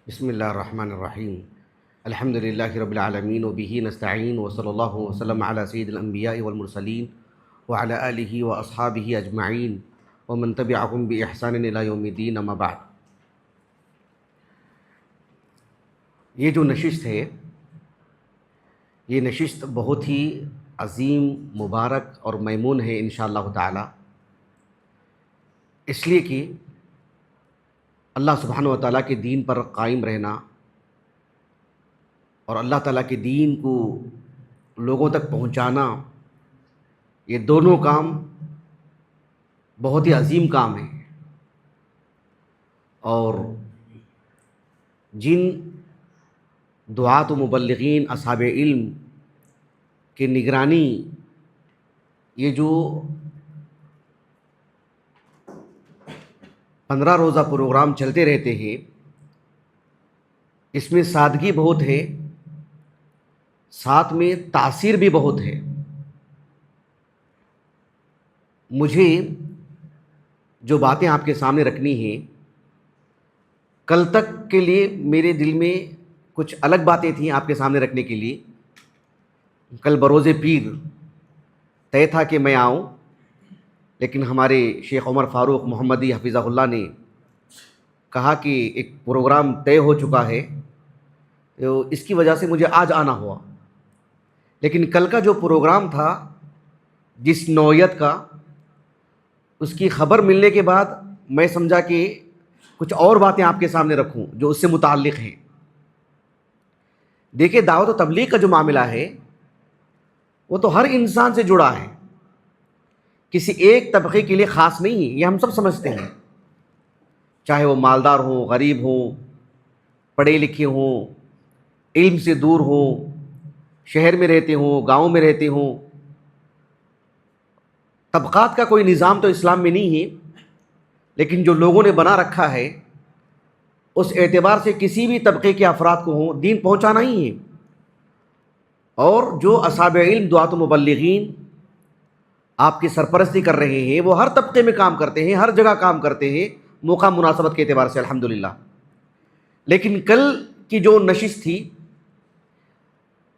بسم اللہ الرحمن الرحیم الحمد للہ رب العالمین وبہ نستعین وصلی اللہ وسلم علی سید الانبیاء والمرسلین وعلی آلہ واصحابہ اجمعین ومن تبعہم باحسان الی یوم الدین اما بعد۔ یہ جو نشست ہے، یہ نشست بہت ہی عظیم، مبارک اور میمون ہے انشاءاللہ تعالی، اس لیے کہ اللہ سبحانہ و تعالیٰ کے دین پر قائم رہنا اور اللہ تعالیٰ کے دین کو لوگوں تک پہنچانا، یہ دونوں کام بہت ہی عظیم کام ہیں، اور جن دعات و مبلغین اصحاب علم کی نگرانی یہ جو 15 روزہ پروگرام چلتے رہتے ہیں، اس میں سادگی بہت ہے، ساتھ میں تاثیر بھی بہت ہے۔ مجھے جو باتیں آپ کے سامنے رکھنی ہیں، کل تک کے لیے میرے دل میں کچھ الگ باتیں تھیں آپ کے سامنے رکھنے کے لیے۔ کل بروز پیر طے تھا کہ میں آؤں، لیکن ہمارے شیخ عمر فاروق محمدی حفظہ اللہ نے کہا کہ ایک پروگرام طے ہو چکا ہے، تو اس کی وجہ سے مجھے آج آنا ہوا۔ لیکن کل کا جو پروگرام تھا جس نوعیت کا، اس کی خبر ملنے کے بعد میں سمجھا کہ کچھ اور باتیں آپ کے سامنے رکھوں جو اس سے متعلق ہیں۔ دیکھیں، دعوت و تبلیغ کا جو معاملہ ہے وہ تو ہر انسان سے جڑا ہے، کسی ایک طبقے کے لیے خاص نہیں ہے، یہ ہم سب سمجھتے ہیں، چاہے وہ مالدار ہوں، غریب ہوں، پڑھے لکھے ہوں، علم سے دور ہوں، شہر میں رہتے ہوں، گاؤں میں رہتے ہوں۔ طبقات کا کوئی نظام تو اسلام میں نہیں ہے، لیکن جو لوگوں نے بنا رکھا ہے اس اعتبار سے کسی بھی طبقے کے افراد کو ہوں دین پہنچانا ہی ہے۔ اور جو اصحاب علم، دعات و مبلغین آپ کی سرپرستی کر رہے ہیں، وہ ہر طبقے میں کام کرتے ہیں، ہر جگہ کام کرتے ہیں، موقع مناسبت کے اعتبار سے الحمدللہ۔ لیکن کل کی جو نشست تھی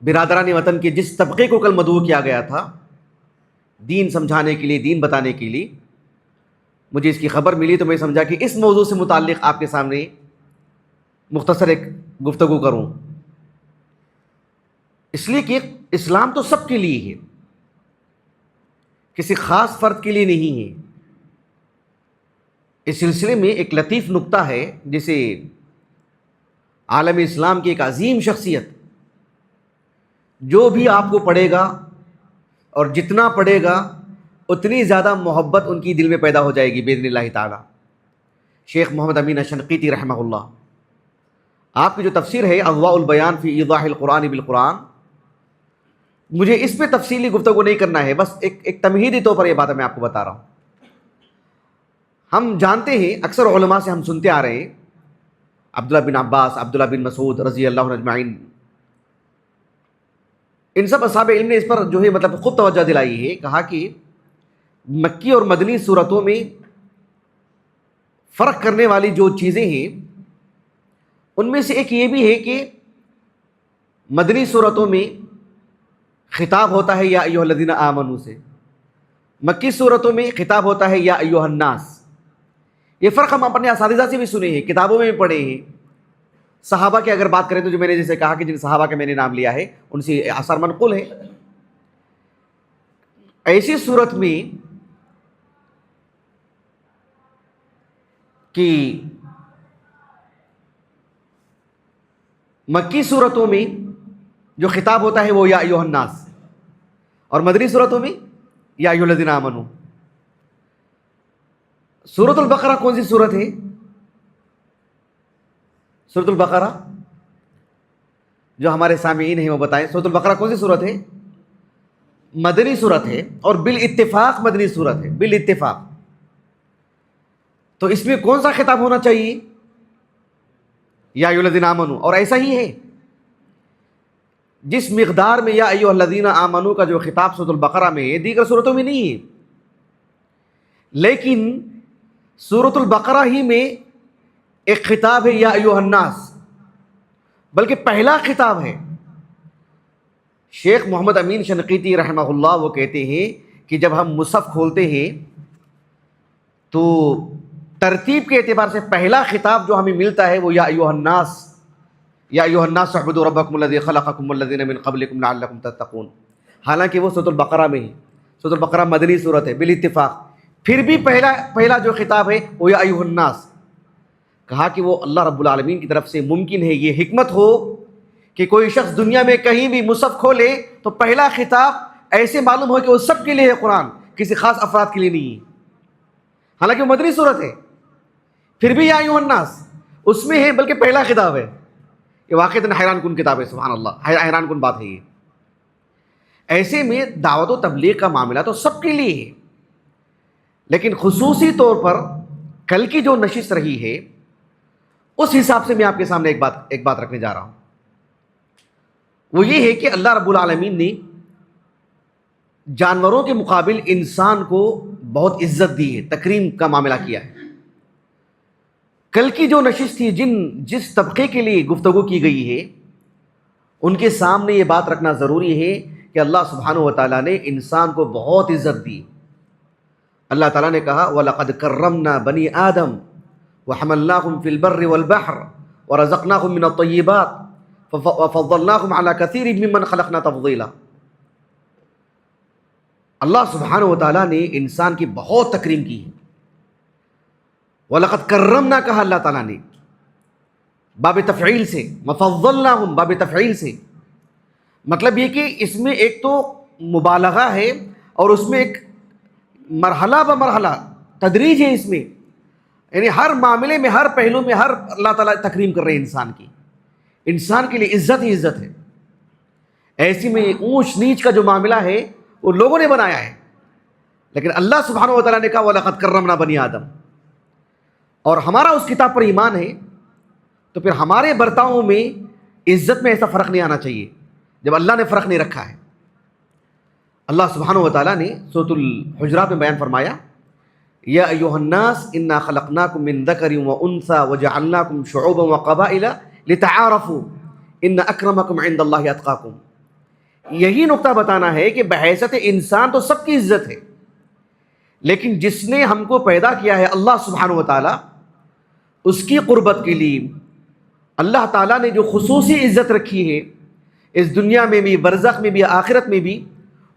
برادران وطن کے، جس طبقے کو کل مدعو کیا گیا تھا دین سمجھانے کے لیے، دین بتانے کے لیے، مجھے اس کی خبر ملی تو میں سمجھا کہ اس موضوع سے متعلق آپ کے سامنے مختصر ایک گفتگو کروں، اس لیے کہ اسلام تو سب کے لیے ہے، کسی خاص فرد کے لیے نہیں ہے۔ اس سلسلے میں ایک لطیف نکتہ ہے جسے عالم اسلام کی ایک عظیم شخصیت جو بھی آپ کو پڑھے گا اور جتنا پڑھے گا اتنی زیادہ محبت ان کی دل میں پیدا ہو جائے گی باذن اللہ تعالی، شیخ محمد امین اشنقیطی رحمہ اللہ۔ آپ کی جو تفسیر ہے اضواء البیان فی ایضاح القرآن بالقرآن، مجھے اس پہ تفصیلی گفتگو نہیں کرنا ہے، بس ایک تمہیدی طور پر یہ بات میں آپ کو بتا رہا ہوں۔ ہم جانتے ہیں، اکثر علماء سے ہم سنتے آ رہے ہیں، عبداللہ بن عباس، عبداللہ بن مسعود رضی اللہ عنہ اجمعین، ان سب اصحاب علم نے اس پر جو ہے مطلب خوب توجہ دلائی ہے، کہا کہ مکی اور مدنی صورتوں میں فرق کرنے والی جو چیزیں ہیں ان میں سے ایک یہ بھی ہے کہ مدنی صورتوں میں خطاب ہوتا ہے یا ایھا الذین آمنوا سے، مکی صورتوں میں خطاب ہوتا ہے یا ایھا الناس۔ یہ فرق ہم اپنے اساتذہ سے بھی سنے ہیں، کتابوں میں بھی پڑھے ہیں۔ صحابہ کی اگر بات کریں تو جو میں نے جیسے کہا کہ جن صحابہ کے میں نے نام لیا ہے ان سے اثر منقول ہے۔ ایسی صورت میں کہ مکی صورتوں میں جو خطاب ہوتا ہے وہ یا ایھا الناس، اور مدنی صورتوں میں یا ایھا الذین آمنوا۔ سورۃ البقرہ کون سی صورت ہے؟ سورۃ البقرہ جو ہمارے سامعین ہیں وہ بتائیں، سورۃ البقرہ کون سی صورت ہے؟ مدنی صورت ہے، اور بالاتفاق مدنی صورت ہے، بالاتفاق۔ تو اس میں کون سا خطاب ہونا چاہیے؟ یا ایھا الذین آمنوا۔ اور ایسا ہی ہے، جس مقدار میں یا ایھا الذین آمنوا کا جو خطاب سورۃ البقرہ میں ہے دیگر صورتوں میں نہیں ہے، لیکن سورۃ البقرہ ہی میں ایک خطاب ہے یا ایھا الناس، بلکہ پہلا خطاب ہے۔ شیخ محمد امین شنقیطی رحمہ اللہ وہ کہتے ہیں کہ جب ہم مصحف کھولتے ہیں تو ترتیب کے اعتبار سے پہلا خطاب جو ہمیں ملتا ہے وہ یا ایھا الناس، یا ایھا الناس اعبدوا ربکم الذی خلقکم والذین من قبلکم لعلکم تتقون۔ حالانکہ وہ سورۃ البقرہ میں ہے، سورۃ البقرہ مدنی سورت ہے بالاتفاق، پھر بھی پہلا جو خطاب ہے وہ یا ایھا الناس، کہا کہ وہ اللہ رب العالمین کی طرف سے ممکن ہے یہ حکمت ہو کہ کوئی شخص دنیا میں کہیں بھی مصحف کھولے تو پہلا خطاب ایسے معلوم ہو کہ وہ سب کے لیے ہے، قرآن کسی خاص افراد کے لیے نہیں ہے، حالانکہ وہ مدنی صورت ہے، پھر بھی یا ایھا الناس اس میں ہے، بلکہ پہلا خطاب ہے۔ یہ واقعتاً حیران کن کتاب ہے، سبحان اللہ، حیران کن بات ہے یہ۔ ایسے میں دعوت و تبلیغ کا معاملہ تو سب کے لیے ہے، لیکن خصوصی طور پر کل کی جو نشست رہی ہے اس حساب سے میں آپ کے سامنے ایک بات رکھنے جا رہا ہوں، وہ یہ ہے کہ اللہ رب العالمین نے جانوروں کے مقابل انسان کو بہت عزت دی ہے، تکریم کا معاملہ کیا ہے۔ کل کی جو نشست تھی، جس طبقے کے لیے گفتگو کی گئی ہے ان کے سامنے یہ بات رکھنا ضروری ہے کہ اللہ سبحانہ و تعالیٰ نے انسان کو بہت عزت دی۔ اللہ تعالیٰ نے کہا وَلَقَدْ كَرَّمْنَا بَنِي آدَمَ وَحَمَلْنَاهُمْ فِي الْبَرِّ وَالْبَحْرِ وَرَزَقْنَاهُمْ مِنَ الطَّيِّبَاتِ وَفَضَّلْنَاهُمْ عَلَى كَثِيرٍ مِّمَّنْ خَلَقْنَا تَفْضِيلًا۔ اللہ سبحانہ و تعالیٰ نے انسان کی بہت تکریم کی ہے۔ وَلَقَدْ كَرَّمْنَا کہا اللہ تعالیٰ نے باب تفعیل سے، وَفَضَّلْنَاهُمْ باب تفعیل سے، مطلب یہ کہ اس میں ایک تو مبالغہ ہے اور اس میں ایک مرحلہ بمرحلہ تدریج ہے اس میں، یعنی ہر معاملے میں، ہر پہلو میں، ہر اللہ تعالیٰ تکریم کر رہے ہیں انسان کی، انسان کے لیے عزت ہی عزت ہے۔ ایسی میں اونچ نیچ کا جو معاملہ ہے وہ لوگوں نے بنایا ہے، لیکن اللہ سبحانہ و تعالیٰ نے کہا وَلَقَدْ كَرَّمْنَا بَنِي آدَم، اور ہمارا اس کتاب پر ایمان ہے تو پھر ہمارے برتاؤں میں عزت میں ایسا فرق نہیں آنا چاہیے جب اللہ نے فرق نہیں رکھا ہے۔ اللہ سبحانہ و تعالیٰ نے سورۃ الحجرات میں بیان فرمایا یا ایھا الناس انا خلقناکم من ذکر وانثی وجعلناکم شعوبا وقبائل لتعارفوا ان اکرمکم عند اللہ اتقاکم۔ یہی نقطہ بتانا ہے کہ بحیثیت انسان تو سب کی عزت ہے، لیکن جس نے ہم کو پیدا کیا ہے اللہ سبحانہ و تعالیٰ، اس کی قربت کے لیے اللہ تعالیٰ نے جو خصوصی عزت رکھی ہے اس دنیا میں بھی، برزخ میں بھی، آخرت میں بھی،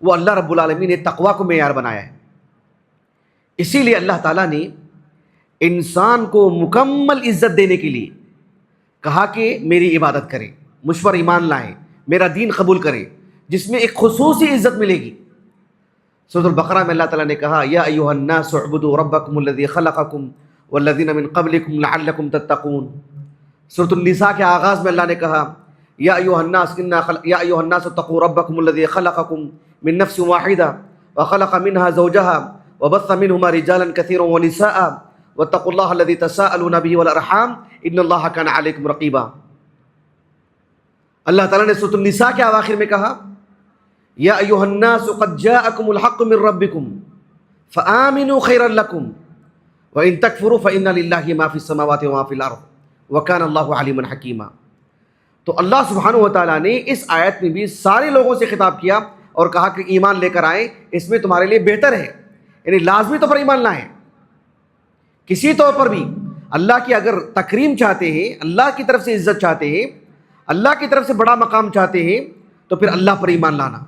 وہ اللہ رب العالمین نے تقویٰ کو معیار بنایا ہے۔ اسی لیے اللہ تعالیٰ نے انسان کو مکمل عزت دینے کے لیے کہا کہ میری عبادت کریں، مجھ پر ایمان لائیں، میرا دین قبول کریں، جس میں ایک خصوصی عزت ملے گی۔ سورۃ البقرہ میں اللہ تعالیٰ نے کہا یا ایھا الناس اعبدوا ربکم الذی خلقکم والذین من قبلکم لعلکم تتقون۔ سورۃ النساء کے آغاز میں اللہ نے کہا یا ایھا الناس اتقوا ربکم الذی خلقکم من نفس واحدہ وخلق منها زوجها وبث منهما رجالا كثيرا ونساء واتقوا الله الذي تساءلون به والارحام ان الله كان عليكم رقيبا۔ اللہ تعالیٰ نے سورۃ النساء کے اواخر میں کہا یا ایھا الناس قد جاءکم الحق من ربکم فآمنوا خیرا لکم وان تکفروا فإن للہ ما فی السماوات وما فی الارض وکان اللہ علیما حکیما۔ تو اللہ سبحانہ و تعالیٰ نے اس آیت میں بھی سارے لوگوں سے خطاب کیا اور کہا کہ ایمان لے کر آئیں، اس میں تمہارے لیے بہتر ہے، یعنی لازمی طور پر ایمان لائیں۔ کسی طور پر بھی اللہ کی اگر تکریم چاہتے ہیں، اللہ کی طرف سے عزت چاہتے ہیں، اللہ کی طرف سے بڑا مقام چاہتے ہیں تو پھر اللہ پر ایمان لانا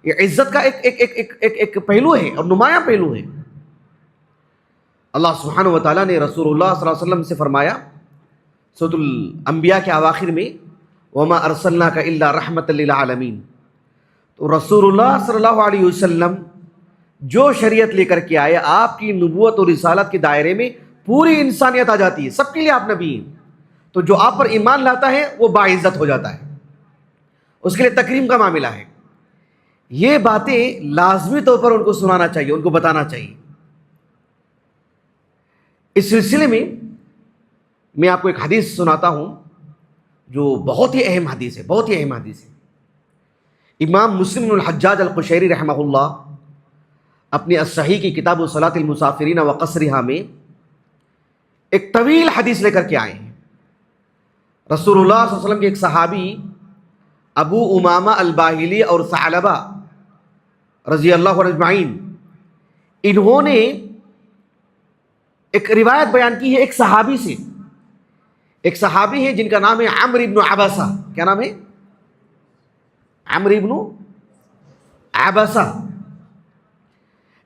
یہ عزت کا ایک پہلو ہے اور نمایاں پہلو ہے۔ اللہ سبحانہ و تعالیٰ نے رسول اللہ صلی اللہ علیہ وسلم سے فرمایا سورۃ الانبیاء کے اواخر میں وما ارسلناک الا رحمۃ للعالمین۔ تو رسول اللہ صلی اللہ علیہ وسلم جو شریعت لے کر کے آئے، آپ کی نبوت اور رسالت کے دائرے میں پوری انسانیت آ جاتی ہے، سب کے لیے آپ نبی ہیں، تو جو آپ پر ایمان لاتا ہے وہ باعزت ہو جاتا ہے، اس کے لیے تکریم کا معاملہ ہے۔ یہ باتیں لازمی طور پر ان کو سنانا چاہیے، ان کو بتانا چاہیے۔ اس سلسلے میں میں آپ کو ایک حدیث سناتا ہوں جو بہت ہی اہم حدیث ہے، بہت ہی اہم حدیث ہے۔ امام مسلم بن الحجاج القشیری رحمہ اللہ اپنی الصحیح کی کتاب صلاۃ المسافرین و قصرها میں ایک طویل حدیث لے کر کے آئے ہیں۔ رسول اللہ صلی اللہ علیہ وسلم کے ایک صحابی ابو امامہ الباہلی اور ثعلبہ رضی اللہ عنہ اجمعین، انہوں نے ایک روایت بیان کی ہے ایک صحابی سے. ایک صحابی ہے جن کا نام ہے عمرو بن عبسہ. کیا نام ہے؟ عمرو بن عبسہ.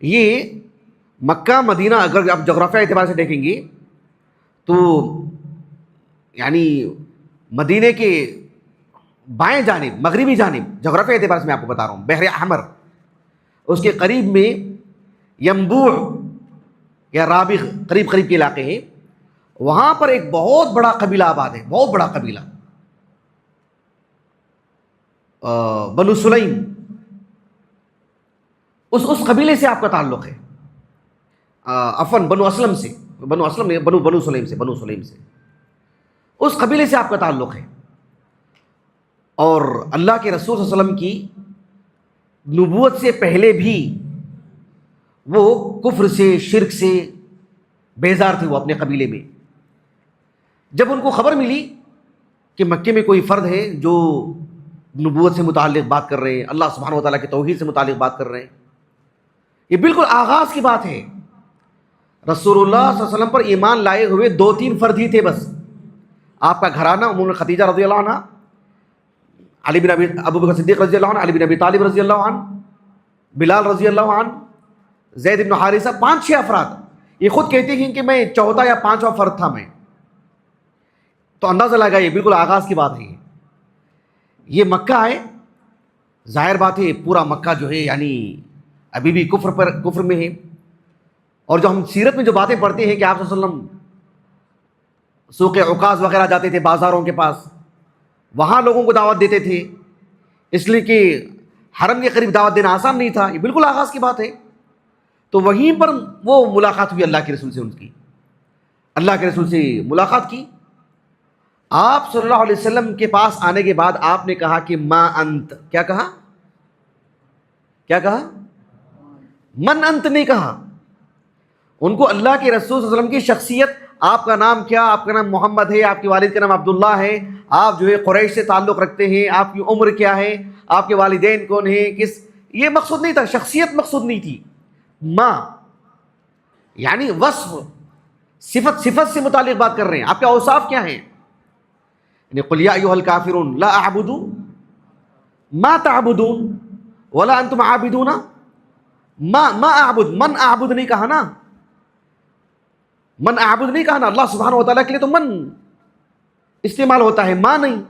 یہ مکہ مدینہ اگر آپ جغرافیہ اعتبار سے دیکھیں گے تو یعنی مدینے کے بائیں جانب، مغربی جانب، جغرافیہ اعتبار سے میں آپ کو بتا رہا ہوں، بحر احمر، اس کے قریب میں ینبوع یا رابغ قریب قریب کے علاقے ہیں. وہاں پر ایک بہت بڑا قبیلہ آباد ہے، بہت بڑا قبیلہ، بنو سلیم. اس قبیلے سے آپ کا تعلق ہے. عفواً بنو اسلم سے، بنو اسلم نہیں، بنو سلیم سے، بنو سلیم سے، اس قبیلے سے آپ کا تعلق ہے. اور اللہ کے رسول صلی اللہ علیہ وسلم کی نبوت سے پہلے بھی وہ کفر سے، شرک سے بیزار تھے. وہ اپنے قبیلے میں جب ان کو خبر ملی کہ مکے میں کوئی فرد ہے جو نبوت سے متعلق بات کر رہے ہیں، اللہ سبحانہ و تعالیٰ کی توحید سے متعلق بات کر رہے ہیں، یہ بالکل آغاز کی بات ہے. رسول اللہ صلی اللہ علیہ وسلم پر ایمان لائے ہوئے 2-3 فرد ہی تھے بس. آپ کا گھرانہ، ام خدیجہ رضی اللہ عنہ، علی بن ابو بکر صدیق رضی اللہ عنہ، علی بن ابی طالب رضی اللہ عنہ، بلال رضی اللہ عنہ، زید بن حارثہ، 5-6 افراد. یہ خود کہتے ہیں کہ میں چوتھا یا 5واں فرد تھا میں. تو اندازہ لگائیے، بالکل آغاز کی بات ہے. یہ مکہ ہے، ظاہر بات ہے پورا مکہ جو ہے یعنی ابھی بھی کفر میں ہے. اور جو ہم سیرت میں جو باتیں پڑھتے ہیں کہ آپ صلی اللہ علیہ وسلم سوق عکاظ وغیرہ جاتے تھے، بازاروں کے پاس، وہاں لوگوں کو دعوت دیتے تھے، اس لیے کہ حرم کے قریب دعوت دینا آسان نہیں تھا. یہ بالکل آغاز کی بات ہے. تو وہیں پر وہ ملاقات ہوئی اللہ کے رسول سے. ان کی اللہ کے رسول سے ملاقات کی. آپ صلی اللہ علیہ وسلم کے پاس آنے کے بعد آپ نے کہا کہ ما انت. کیا کہا؟ کیا کہا؟ من انت نہیں کہا. ان کو اللہ کے رسول صلی اللہ علیہ وسلم کی شخصیت، آپ کا نام کیا، آپ کا نام محمد ہے، آپ کے والد کا نام عبداللہ ہے، آپ جو ہے قریش سے تعلق رکھتے ہیں، آپ کی عمر کیا ہے، آپ کے والدین کون ہیں، کس، یہ مقصود نہیں تھا، شخصیت مقصود نہیں تھی. ما یعنی وصف، صفت سے متعلق بات کر رہے ہیں. آپ کے اوصاف کیا ہیں؟ یعنی قل یا ایھا الکافرون لا اعبد ما تعبدون ولا انتم عابدون ما اعبد. من اعبد نہیں کہا نا، من اعبد نہیں کہا نا. اللہ سبحانہ و تعالیٰ کے لیے تو من استعمال ہوتا ہے، ما نہیں.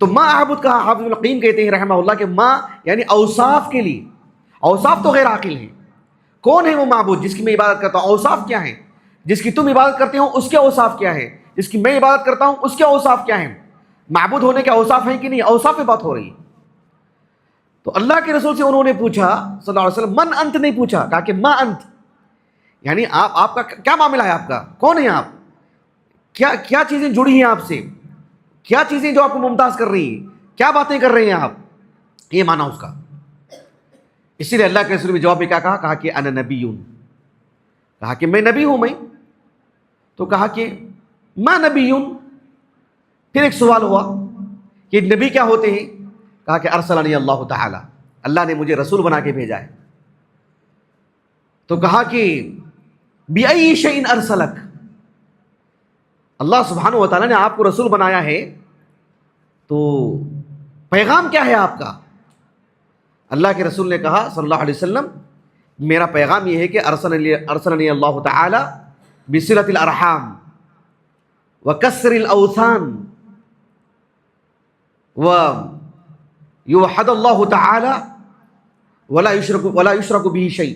تو ما اعبد کہا. حافظ ابن القیم کہتے ہیں رحمہ اللہ کہ ما یعنی اوصاف کے لیے. اوصاف تو غیر عاقل ہیں. کون ہے وہ معبود جس کی میں عبادت کرتا ہوں؟ اوصاف کیا ہیں؟ جس کی تم عبادت کرتے ہو اس کے اوصاف کیا ہے؟ جس کی میں عبادت کرتا ہوں اس کے اوصاف کیا ہیں؟ معبود ہونے کے اوصاف ہیں کہ نہیں؟ اوصاف پہ بات ہو رہی ہے. تو اللہ کے رسول سے انہوں نے پوچھا صلی اللہ علیہ وسلم، من انت نہیں پوچھا، کہا کہ ما انت. یعنی آپ کا کیا معاملہ ہے؟ آپ کا کون ہے؟ آپ کیا چیزیں جڑی ہیں آپ سے؟ کیا چیزیں جو آپ کو ممتاز کر رہی ہیں؟ کیا باتیں کر رہے ہیں آپ؟ یہ معنی اس کا. اسی لیے اللہ کے رسول نے جواب میں کیا کہا؟ کہا کہ انا نبیون. کہا کہ میں نبی ہوں. میں تو کہا کہ ما نبیون. پھر ایک سوال ہوا کہ نبی کیا ہوتے ہیں؟ کہا کہ ارسلنی اللہ تعالی، اللہ نے مجھے رسول بنا کے بھیجا ہے. تو کہا کہ بِأَيِّ شَيْءٍ أَرْسَلَكَ، اللہ سبحانہ و تعالیٰ نے آپ کو رسول بنایا ہے تو پیغام کیا ہے آپ کا؟ اللہ کے رسول نے کہا صلی اللہ علیہ وسلم، میرا پیغام یہ ہے کہ ارسلنی اللہ تعالی بصلۃ الارحام وکسر الاوثان ویوحد اللہ تعالی ولا یشرک به شیء.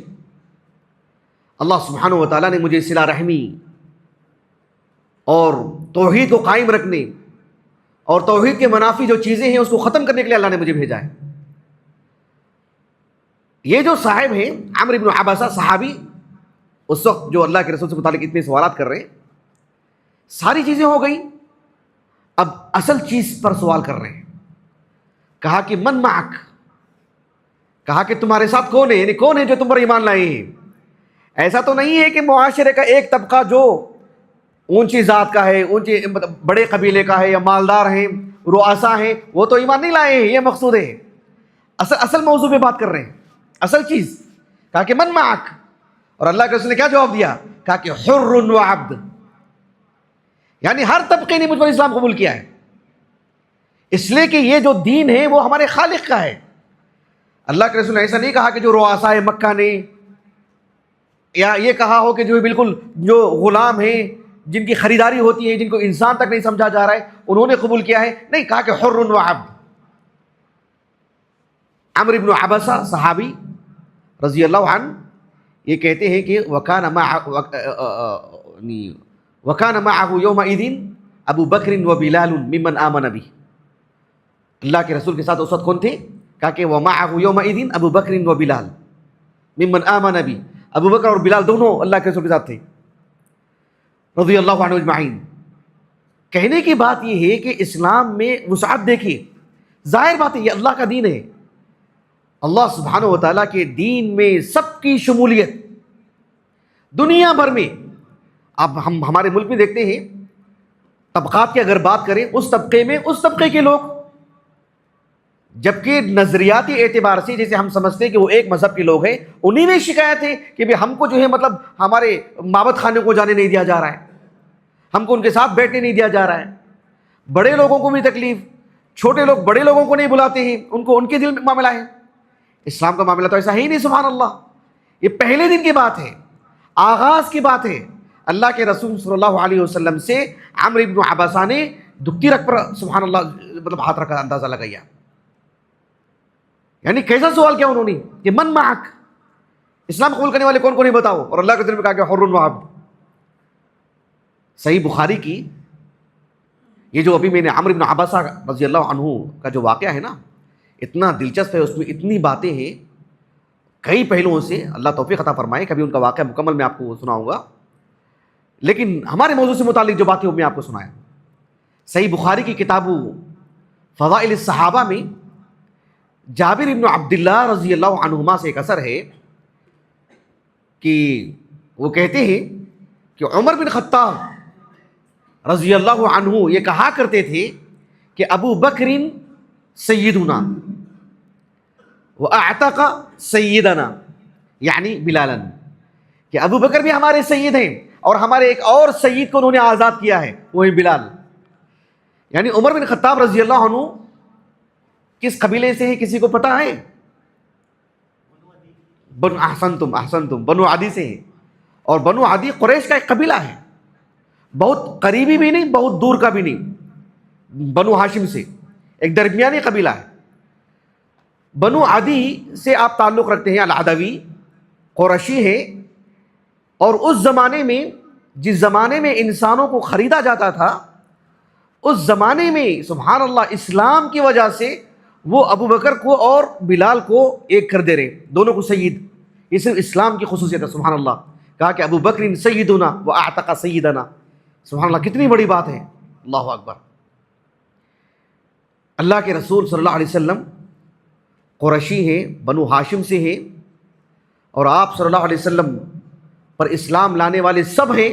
اللہ سبحانہ و تعالیٰ نے مجھے صلہ رحمی اور توحید کو قائم رکھنے اور توحید کے منافی جو چیزیں ہیں اس کو ختم کرنے کے لیے اللہ نے مجھے بھیجا ہے. یہ جو صاحب ہیں عمرو بن عبسہ صحابی، اس وقت جو اللہ کے رسول سے متعلق اتنے سوالات کر رہے ہیں، ساری چیزیں ہو گئی، اب اصل چیز پر سوال کر رہے ہیں. کہا کہ من معک، کہا کہ تمہارے ساتھ کون ہے، یعنی کون ہے جو تم پر ایمان لائے ہیں. ایسا تو نہیں ہے کہ معاشرے کا ایک طبقہ جو اونچی ذات کا ہے، اونچے بڑے قبیلے کا ہے یا مالدار ہیں، رؤسا ہیں، وہ تو ایمان نہیں لائے ہیں، یہ مقصود ہے۔ اصل موضوع پہ بات کر رہے ہیں، اصل چیز۔ کہا کہ من معک، اور اللہ کے رسول نے کیا جواب دیا؟ کہا کہ حر و عبد، یعنی ہر طبقے نے مجھ پر اسلام قبول کیا ہے، اس لیے کہ یہ جو دین ہے وہ ہمارے خالق کا ہے۔ اللہ کے رسول نے ایسا نہیں کہا کہ جو رؤسائے مکہ نے، یا یہ کہا ہو کہ جو بالکل جو غلام ہیں جن کی خریداری ہوتی ہے، جن کو انسان تک نہیں سمجھا جا رہا ہے، انہوں نے قبول کیا ہے، نہیں، کہا کہ حر و عبد۔ عمرو بن عبسہ صحابی رضی اللہ عنہ یہ کہتے ہیں کہ وَكَانَ مَعَهُ يَوْمَئِذٍ ابو بکر و بلال ممن آمن بہ۔ اللہ کے رسول کے ساتھ اس وقت کون تھے؟ کہا کہ وَمَعَهُ يَوْمَئِذٍ ابو بکر و بلال ممن آمن بہ، ابو بکر اور بلال دونوں اللہ کے رسول کے ساتھ تھے رضی اللہ عنہ اجمعین۔ کہنے کی بات یہ ہے کہ اسلام میں وسعت دیکھیے، ظاہر بات ہے یہ اللہ کا دین ہے، اللہ سبحانہ و تعالیٰ کے دین میں سب کی شمولیت دنیا بھر میں۔ اب ہم ہمارے ملک میں دیکھتے ہیں طبقات کی اگر بات کریں، اس طبقے میں اس طبقے کے لوگ، جبکہ نظریاتی اعتبار سے جیسے ہم سمجھتے ہیں کہ وہ ایک مذہب کے لوگ ہیں، انہی میں شکایت ہے کہ ہم کو جو ہے مطلب ہمارے معبد خانے کو جانے نہیں دیا جا رہا ہے، ہم کو ان کے ساتھ بیٹھنے نہیں دیا جا رہا ہے، بڑے لوگوں کو بھی تکلیف، چھوٹے لوگ بڑے لوگوں کو نہیں بلاتے ہیں، ان کو ان کے دل میں معاملہ ہے۔ اسلام کا معاملہ تو ایسا ہے ہی نہیں، سبحان اللہ۔ یہ پہلے دن کی بات ہے، آغاز کی بات ہے۔ اللہ کے رسول صلی اللہ علیہ وسلم سے عمرو بن عبسہ نے دکھی رکھ پر سبحان اللہ مطلب ہاتھ رکھا، اندازہ لگایا، یعنی کیسا سوال کیا انہوں نے کہ من معک، اسلام قبول کرنے والے کون کون ہیں بتاؤ، اور اللہ کے رسول نے کہا کہ حر و عبد۔ صحیح بخاری کی یہ جو ابھی میں نے عمرو بن عبسہ رضی اللہ عنہ کا جو واقعہ ہے نا، اتنا دلچسپ ہے، اس میں اتنی باتیں ہیں کئی پہلوؤں سے، اللہ توفیق عطا فرمائے، کبھی ان کا واقعہ مکمل میں آپ کو سناؤں گا، لیکن ہمارے موضوع سے متعلق جو باتیں وہ میں آپ کو سنایا۔ صحیح بخاری کی کتاب فضائل الصحابہ میں جابر بن عبداللہ رضی اللہ عنہما سے ایک اثر ہے کہ وہ کہتے ہیں کہ عمر بن خطاب رضی اللہ عنہ یہ کہا کرتے تھے کہ ابو بکر سیدنا وَأَعْتَقَ سیدنا، یعنی بلالا، کہ ابو بکر بھی ہمارے سید ہیں اور ہمارے ایک اور سید کو انہوں نے آزاد کیا ہے، وہی بلال۔ یعنی عمر بن خطاب رضی اللہ عنہ کس قبیلے سے ہیں کسی کو پتہ ہے؟ احسنتم، بنو عدی سے ہیں، اور بنو عدی قریش کا ایک قبیلہ ہے، بہت قریبی بھی نہیں بہت دور کا بھی نہیں، بنو ہاشم سے ایک درمیانی قبیلہ ہے۔ بنو عدی سے آپ تعلق رکھتے ہیں، العدوی قرشی ہے، اور اس زمانے میں جس زمانے میں انسانوں کو خریدا جاتا تھا، اس زمانے میں سبحان اللہ اسلام کی وجہ سے وہ ابو بکر کو اور بلال کو ایک کر دے رہے، دونوں کو سید۔ یہ صرف اسلام کی خصوصیت ہے، سبحان اللہ۔ کہا کہ ابو بکر سیدنا واعتق سیدنا، سبحان اللہ کتنی بڑی بات ہے، اللہ اکبر۔ اللہ کے رسول صلی اللہ علیہ وسلم قریشی ہیں، بنو ہاشم سے ہیں، اور آپ صلی اللہ علیہ وسلم پر اسلام لانے والے سب ہیں،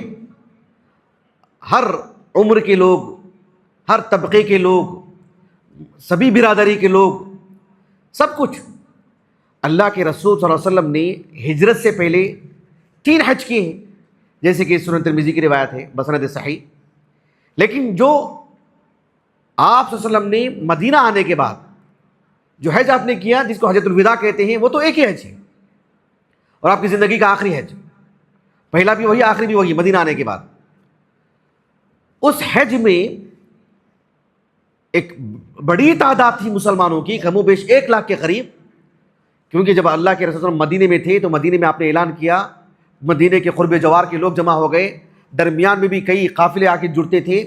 ہر عمر کے لوگ، ہر طبقے کے لوگ، سبھی برادری کے لوگ، سب کچھ۔ اللہ کے رسول صلی اللہ علیہ وسلم نے ہجرت سے پہلے 3 حج کیے ہیں، جیسے کہ سنن ترمذی کی روایت ہے بسند صحیح۔ لیکن جو آپ صلی اللہ علیہ وسلم نے مدینہ آنے کے بعد جو حج آپ نے کیا، جس کو حجۃ الوداع کہتے ہیں، وہ تو ایک ہی حج ہے، اور آپ کی زندگی کا آخری حج، پہلا بھی وہی آخری بھی وہی، مدینہ آنے کے بعد۔ اس حج میں ایک بڑی تعداد تھی مسلمانوں کی، کم و بیش 1 لاکھ کے قریب، کیونکہ جب اللہ کے رسول صلی اللہ علیہ وسلم مدینے میں تھے تو مدینے میں آپ نے اعلان کیا، مدینے کے قرب جوار کے لوگ جمع ہو گئے، درمیان میں بھی کئی قافلے آ کے جڑتے تھے،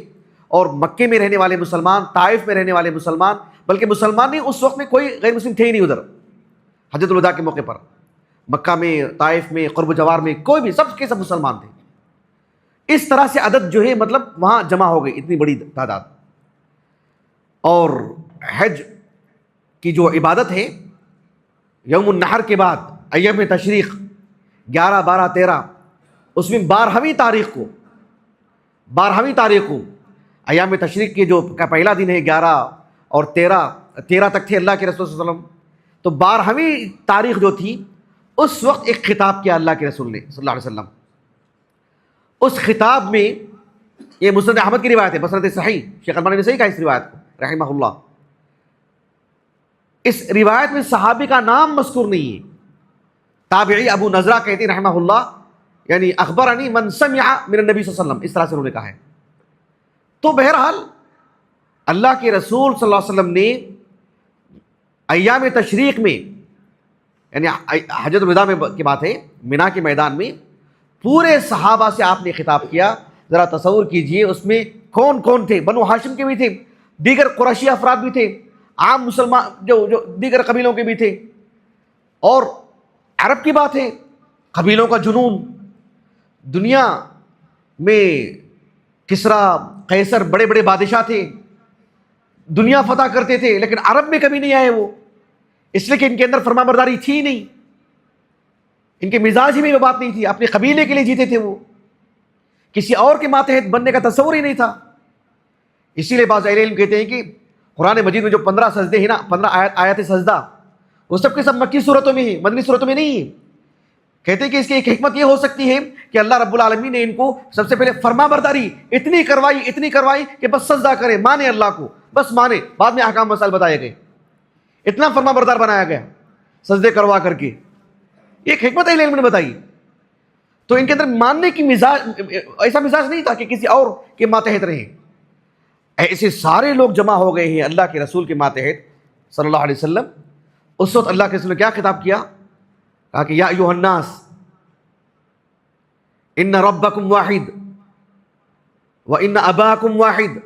اور مکے میں رہنے والے مسلمان، طائف میں رہنے والے مسلمان، بلکہ مسلمان نہیں، اس وقت میں کوئی غیر مسلم تھے ہی نہیں ادھر حجۃ الوداع کے موقع پر، مکہ میں، طائف میں، قرب جوار میں کوئی بھی، سب کے سب مسلمان تھے۔ اس طرح سے عدد جو ہے مطلب وہاں جمع ہو گئی، اتنی بڑی تعداد۔ اور حج کی جو عبادت ہے یوم النحر کے بعد ایام تشریق 11، 12، 13، اس میں 12ویں تاریخ کو 12ویں تاریخ کو ایام تشریق کے جو کا پہلا دن ہے 11 اور 13 تک تھے اللہ کے رسول صلی اللہ علیہ وسلم، تو 12ویں تاریخ جو تھی اس وقت ایک خطاب کیا اللہ کے رسول نے صلی اللہ علیہ وسلم. اس خطاب میں، یہ مسند احمد کی روایت ہے، مسند صحیح، شیخ البانی نے صحیح کہا اس روایت کو رحمہ اللہ. اس روایت میں صحابی کا نام مذکور نہیں ہے. تابعی ابو نضرہ کہتے ہیں رحمہ اللہ، یعنی اخبرنی من سمع من النبی صلی اللہ علیہ وسلم، اس طرح سے انہوں نے کہا ہے. تو بہرحال اللہ کے رسول صلی اللہ علیہ وسلم نے ایام تشریق میں، یعنی حجۃ الوداع میں کی بات ہے، منا کے میدان میں پورے صحابہ سے آپ نے خطاب کیا. ذرا تصور کیجئے اس میں کون کون تھے؟ بنو ہاشم کے بھی تھے، دیگر قریشی افراد بھی تھے، عام مسلمان جو دیگر قبیلوں کے بھی تھے، اور عرب کی بات ہے، قبیلوں کا جنون. دنیا میں کسرا، قیصر بڑے بڑے بادشاہ تھے، دنیا فتح کرتے تھے، لیکن عرب میں کبھی نہیں آئے وہ، اس لیے کہ ان کے اندر فرما برداری تھی نہیں، ان کے مزاج میں وہ بات نہیں تھی، اپنے قبیلے کے لیے جیتے تھے، وہ کسی اور کے ماتحت بننے کا تصور ہی نہیں تھا. اسی لیے بعض اہل علم کہتے ہیں کہ قرآن مجید میں جو 15 سجدے ہیں نا، 15 آیات سجدہ، وہ سب کے سب مکی صورتوں میں ہیں، مدنی صورتوں میں نہیں ہیں. کہتے ہیں کہ اس کی ایک حکمت یہ ہو سکتی ہے کہ اللہ رب العالمین نے ان کو سب سے پہلے فرما برداری اتنی کروائی کہ بس سجدہ کرے، مانے اللہ کو، بس مانے. بعد میں احکام مسائل بتائے گئے، اتنا فرما بردار بنایا گیا سجدے کروا کر کے. ایک حکمت اہل علم نے بتائی. تو ان کے اندر ماننے کی مزاج، ایسا مزاج نہیں تھا کہ کسی اور کے ماتحت رہیں. ایسے سارے لوگ جمع ہو گئے ہیں اللہ کے رسول کے ماتحت صلی اللہ علیہ وسلم. اس وقت اللہ کے رسول نے کیا خطاب کیا؟ کہا کہ یا ایھا الناس ان ربکم واحد وان اباکم واحد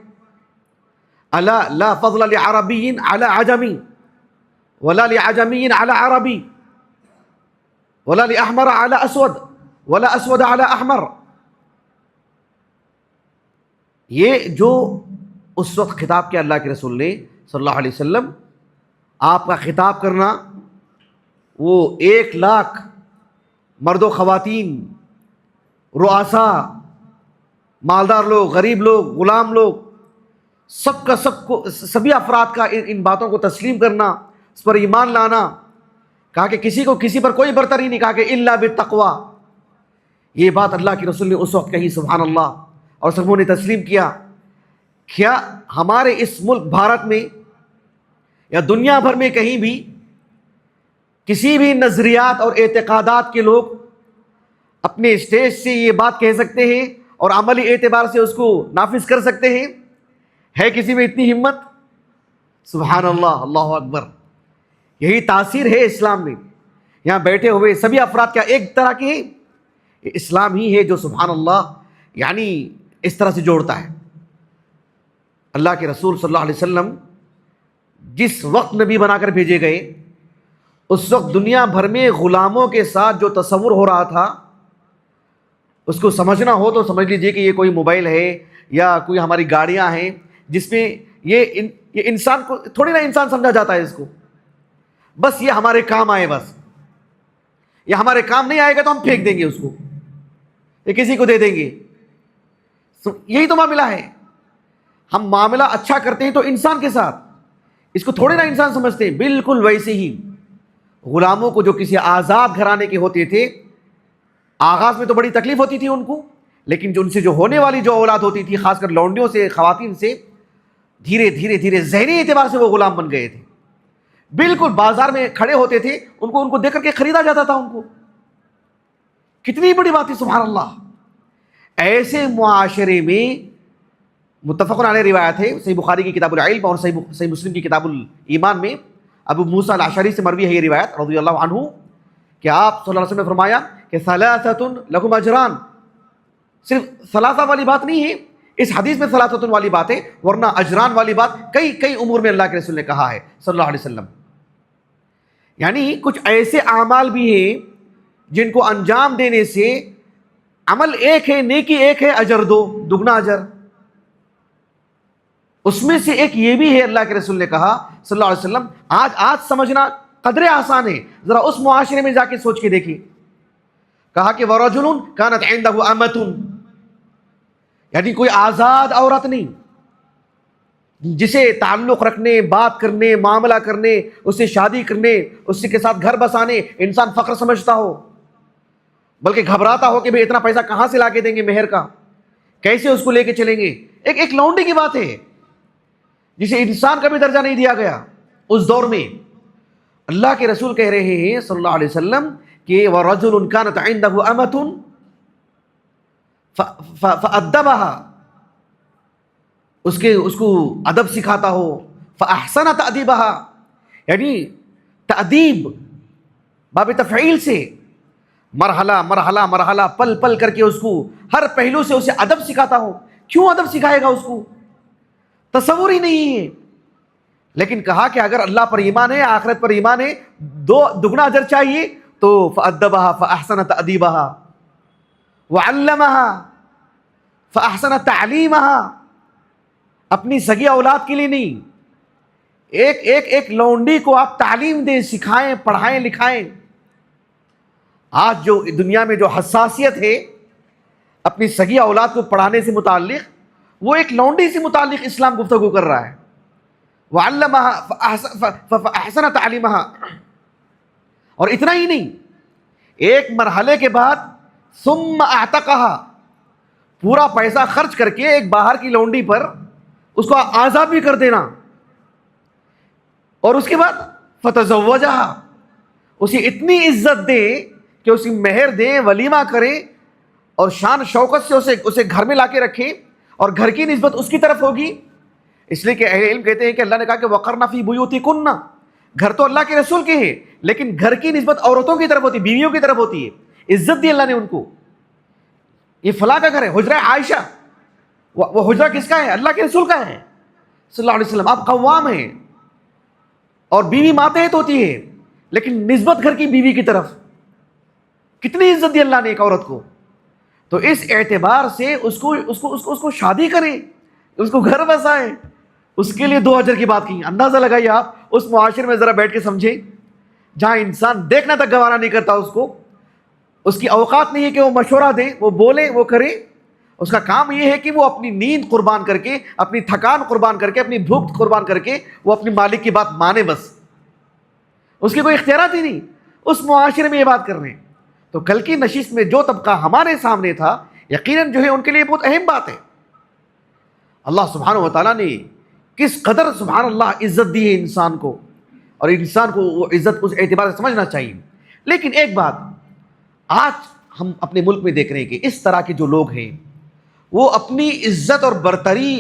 الا لا فضل لعربی علی عجمی ولا لعجمی علی عربی ولا لاحمر علی اسود ولا اسود علی احمر. یہ جو اس وقت خطاب کیا اللہ کے رسول نے صلی اللہ علیہ وسلم، آپ کا خطاب کرنا وہ 1,00,000 مرد و خواتین، رؤساء، مالدار لوگ، غریب لوگ، غلام لوگ، سب کا سب کو، سبھی افراد کا ان باتوں کو تسلیم کرنا، اس پر ایمان لانا. کہا کہ کسی کو کسی پر کوئی برتری نہیں، کہا کہ الا بالتقوی. یہ بات اللہ کے رسول نے اس وقت کہی، سبحان اللہ، اور سبوں نے تسلیم کیا. کیا ہمارے اس ملک بھارت میں یا دنیا بھر میں کہیں بھی کسی بھی نظریات اور اعتقادات کے لوگ اپنے اسٹیج سے یہ بات کہہ سکتے ہیں اور عملی اعتبار سے اس کو نافذ کر سکتے ہیں؟ ہے کسی میں اتنی ہمت؟ سبحان اللہ، اللہ اکبر. یہی تاثیر ہے اسلام میں. یہاں بیٹھے ہوئے سبھی افراد کیا ایک طرح کے ہیں؟ اسلام ہی ہے جو سبحان اللہ یعنی اس طرح سے جوڑتا ہے. اللہ کے رسول صلی اللہ علیہ وسلم جس وقت نبی بنا کر بھیجے گئے، اس وقت دنیا بھر میں غلاموں کے ساتھ جو تصور ہو رہا تھا، اس کو سمجھنا ہو تو سمجھ لیجئے کہ یہ کوئی موبائل ہے یا کوئی ہماری گاڑیاں ہیں جس میں یہ انسان کو تھوڑی نا انسان سمجھا جاتا ہے. اس کو بس یہ ہمارے کام آئے، بس یہ ہمارے کام نہیں آئے گا تو ہم پھینک دیں گے اس کو، یہ کسی کو دے دیں گے. یہی تو معاملہ ہے. ہم معاملہ اچھا کرتے ہیں تو انسان کے ساتھ، اس کو تھوڑے نا انسان سمجھتے ہیں. بالکل ویسے ہی غلاموں کو جو کسی آزاد گھرانے کے ہوتے تھے، آغاز میں تو بڑی تکلیف ہوتی تھی ان کو، لیکن جو ان سے جو ہونے والی جو اولاد ہوتی تھی، خاص کر لونڈیوں سے، خواتین سے، دھیرے دھیرے دھیرے ذہنی اعتبار سے وہ غلام بن گئے تھے. بالکل بازار میں کھڑے ہوتے تھے، ان کو دیکھ کر کے خریدا جاتا تھا. ان کو کتنی بڑی بات ہے، سبحان اللہ. ایسے معاشرے میں متفق علیہ روایت ہے، صحیح بخاری کی کتاب العلم اور صحیح مسلم کی کتاب الایمان میں ابو موسیٰ الاشعری سے مروی ہے یہ روایت رضی اللہ عنہ کہ آپ صلی اللہ علیہ وسلم نے فرمایا کہ ثلاثۃ لہم اجران. صرف ثلاثہ والی بات نہیں ہے اس حدیث میں، ثلاثۃ والی بات ہے، ورنہ اجران والی بات کئی امور میں اللہ کے رسول نے کہا ہے صلی اللہ علیہ وسلم. یعنی کچھ ایسے اعمال بھی ہیں جن کو انجام دینے سے عمل ایک ہے، نیکی ایک ہے، اجر دو، دگنا اجر. اس میں سے ایک یہ بھی ہے، اللہ کے رسول نے کہا صلی اللہ علیہ وسلم، آج سمجھنا قدرے آسان ہے، ذرا اس معاشرے میں جا کے سوچ کے دیکھیے. کہا کہ وَرَجُلٌ كَانَتْ عِنْدَهُ أَمَةٌ، یعنی کوئی آزاد عورت نہیں جسے تعلق رکھنے، بات کرنے، معاملہ کرنے، اس سے شادی کرنے، اس کے ساتھ گھر بسانے انسان فخر سمجھتا ہو، بلکہ گھبراتا ہو کہ بھئی اتنا پیسہ کہاں سے لا کے دیں گے مہر کا، کیسے اس کو لے کے چلیں گے. ایک لونڈی کی بات ہے جسے انسان کا بھی درجہ نہیں دیا گیا اس دور میں. اللہ کے رسول کہہ رہے ہیں صلی اللہ علیہ وسلم کہ وَرَجُلٌ كَانَتْ عِنْدَهُ أَمَةٌ فَأَدَّبَهَا، اس کو ادب سکھاتا ہو، فَأَحْسَنَ تَأْدِيبَهَا، یعنی تأدیب باب تفعیل سے مرحلہ مرحلہ مرحلہ پل پل کر کے اس کو ہر پہلو سے اسے ادب سکھاتا ہو. کیوں ادب سکھائے گا اس کو؟ تصور ہی نہیں ہے. لیکن کہا کہ اگر اللہ پر ایمان ہے، آخرت پر ایمان ہے، دگنا اجر چاہیے تو فَأَدَّبَهَا فَأَحْسَنَ تَأْدِيبَهَا وَعَلَّمَهَا فَأَحْسَنَ تَعْلِيمَهَا. اپنی سگی اولاد کے لیے نہیں، ایک لونڈی کو آپ تعلیم دیں، سکھائیں، پڑھائیں، لکھائیں. آج جو دنیا میں جو حساسیت ہے اپنی سگی اولاد کو پڑھانے سے متعلق، وہ ایک لونڈی سے متعلق اسلام گفتگو کر رہا ہے. وَعَلَّمَهَا فَأَحْسَنَ تَعْلِيمَهَا. اور اتنا ہی نہیں، ایک مرحلے کے بعد ثُمَّ أَعْتَقَهَا، پورا پیسہ خرچ کر کے ایک باہر کی لونڈی پر اس کو آزاد بھی کر دینا. اور اس کے بعد فَتَزَوَّجَهَا، اسے اتنی عزت دیں کہ اسے مہر دیں، ولیمہ کریں، اور شان شوکت سے اسے گھر میں لا کے رکھیں، اور گھر کی نسبت اس کی طرف ہوگی. اس لیے کہ اہل علم کہتے ہیں کہ اللہ نے کہا کہ وَقَرْنَ فِي بُيُوتِكُنَّ، گھر تو اللہ کے رسول کے ہیں لیکن گھر کی نسبت عورتوں کی طرف ہوتی ہے، بیویوں کی طرف ہوتی ہے. عزت دی اللہ نے ان کو. یہ فلاں کا گھر ہے، حجرہ عائشہ، وہ حجرہ کس کا ہے؟ اللہ کے رسول کا ہے صلی اللہ علیہ وسلم. آپ قوام ہیں، اور بیوی ماتحت ہوتی ہے لیکن نسبت گھر کی بیوی کی طرف. کتنی عزت دی اللہ نے ایک عورت کو. تو اس اعتبار سے اس کو شادی کریں، اس کو گھر بسائیں، اس کے لیے 2 اجر کی بات کی. اندازہ لگائیے آپ اس معاشرے میں ذرا بیٹھ کے سمجھیں جہاں انسان دیکھنا تک گوارا نہیں کرتا اس کو، اس کی اوقات نہیں ہے کہ وہ مشورہ دے، وہ بولے، وہ کرے. اس کا کام یہ ہے کہ وہ اپنی نیند قربان کر کے، اپنی تھکان قربان کر کے، اپنی بھوک قربان کر کے وہ اپنی مالک کی بات مانے. بس اس کی کوئی اختیارات ہی نہیں. اس معاشرے میں یہ بات کر رہے ہیں. تو کل کی نشست میں جو طبقہ ہمارے سامنے تھا، یقیناً جو ہے ان کے لیے بہت اہم بات ہے. اللہ سبحانہ و تعالیٰ نے کس قدر سبحان اللہ عزت دی ہے انسان کو، اور انسان کو وہ عزت اس اعتبار سے سمجھنا چاہیے. لیکن ایک بات آج ہم اپنے ملک میں دیکھ رہے ہیں کہ اس طرح کے جو لوگ ہیں وہ اپنی عزت اور برتری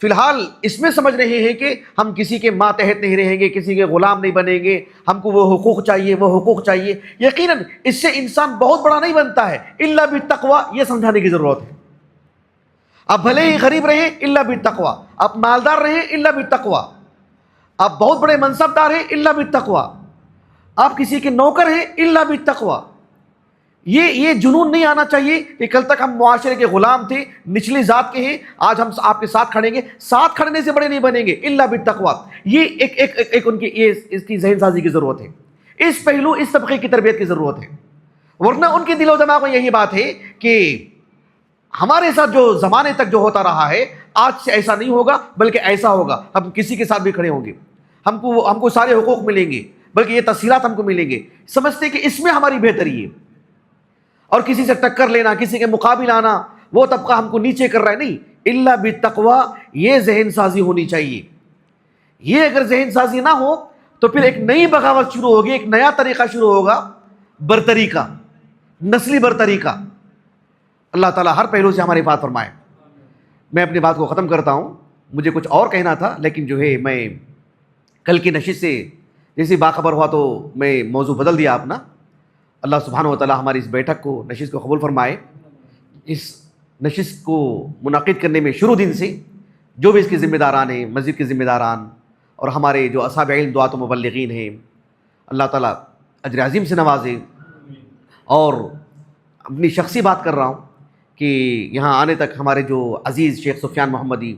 فی الحال اس میں سمجھ رہے ہیں کہ ہم کسی کے ماتحت نہیں رہیں گے، کسی کے غلام نہیں بنیں گے، ہم کو وہ حقوق چاہیے، وہ حقوق چاہیے. یقیناً اس سے انسان بہت بڑا نہیں بنتا ہے، الا بالتقوی. یہ سمجھانے کی ضرورت ہے. آپ بھلے ہی غریب رہیں الا بالتقوی، آپ مالدار رہیں الا بالتقوی، آپ بہت بڑے منصبدار ہیں الا بالتقوی، آپ کسی کے نوکر ہیں الا بالتقوی. یہ جنون نہیں آنا چاہیے کہ کل تک ہم معاشرے کے غلام تھے، نچلی ذات کے ہیں، آج ہم آپ کے ساتھ کھڑیں گے. ساتھ کھڑنے سے بڑے نہیں بنیں گے الا بالتقوی. یہ ایک ان کی اس کی ذہن سازی کی ضرورت ہے. اس پہلو، اس طبقے کی تربیت کی ضرورت ہے. ورنہ ان کے دل و دماغ میں یہی بات ہے کہ ہمارے ساتھ جو زمانے تک جو ہوتا رہا ہے آج سے ایسا نہیں ہوگا، بلکہ ایسا ہوگا. ہم کسی کے ساتھ بھی کھڑے ہوں گے، ہم کو سارے حقوق ملیں گے، بلکہ یہ تفصیلات ہم کو ملیں گے. سمجھتے کہ اس میں ہماری بہتری ہے. اور کسی سے ٹکر لینا، کسی کے مقابل آنا، وہ طبقہ ہم کو نیچے کر رہا ہے، نہیں. الا بالتقوی، یہ ذہن سازی ہونی چاہیے. یہ اگر ذہن سازی نہ ہو تو پھر ایک نئی بغاوت شروع ہوگی، ایک نیا طریقہ شروع ہوگا برتری کا، نسلی برتری کا. اللہ تعالیٰ ہر پہلو سے ہماری بات فرمائے. میں اپنی بات کو ختم کرتا ہوں. مجھے کچھ اور کہنا تھا لیکن جو ہے میں کل کی نشست سے جیسے باخبر ہوا تو میں موضوع بدل دیا اپنا. اللہ سبحانہ و تعالیٰ ہماری اس بیٹھک کو، نشست کو قبول فرمائے. اس نشست کو منعقد کرنے میں شروع دن سے جو بھی اس کے ذمہ داران ہیں، مسجد کے ذمہ داران اور ہمارے جو اصحاب علم، دعات و مبلغین ہیں، اللہ تعالیٰ اجر عظیم سے نوازے. اور اپنی شخصی بات کر رہا ہوں کہ یہاں آنے تک ہمارے جو عزیز شیخ سفیان محمدی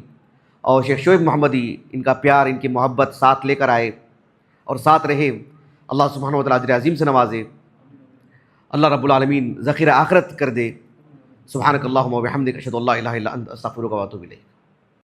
اور شیخ شعیب محمدی، ان کا پیار، ان کی محبت ساتھ لے کر آئے اور ساتھ رہے. اللہ سبحانہ و تعالیٰ اجر عظیم سے نوازے. اللہ رب العالمین ذخیرہ آخرت کر دے. سبحانک اللہم و بحمدک اشہد ان لا الہ الا انت استغفرک و اتوب الیک.